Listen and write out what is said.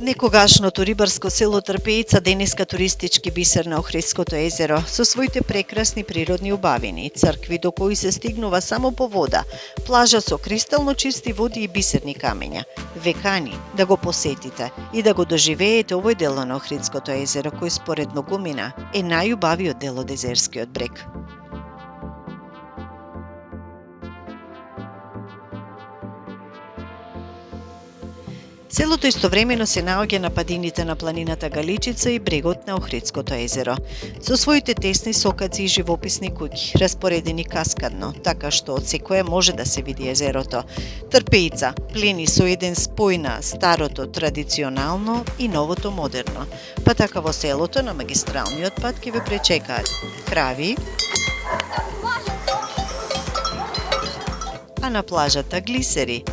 Некогашното рибарско село Трпеица денеска туристички бисер на Охридското езеро со своите прекрасни природни убавини, цркви до кои се стигнува само по вода, плажа со кристално чисти води и бисерни камења. Векани да го посетите и да го доживеете овој дел на Охридското езеро кој според многумина е најубавиот дел од езерскиот брег. Селото истовремено се наоѓа на падините на планината Галичица и брегот на Охридското езеро, со своите тесни сокаци и живописни куќи, распоредени каскадно, така што од секоја може да се види езерото. Трпеица плени со еден спој на старото традиционално и новото модерно. Па така во селото на магистралниот пат ќе ве пречекаат крави, а на плажата глисери.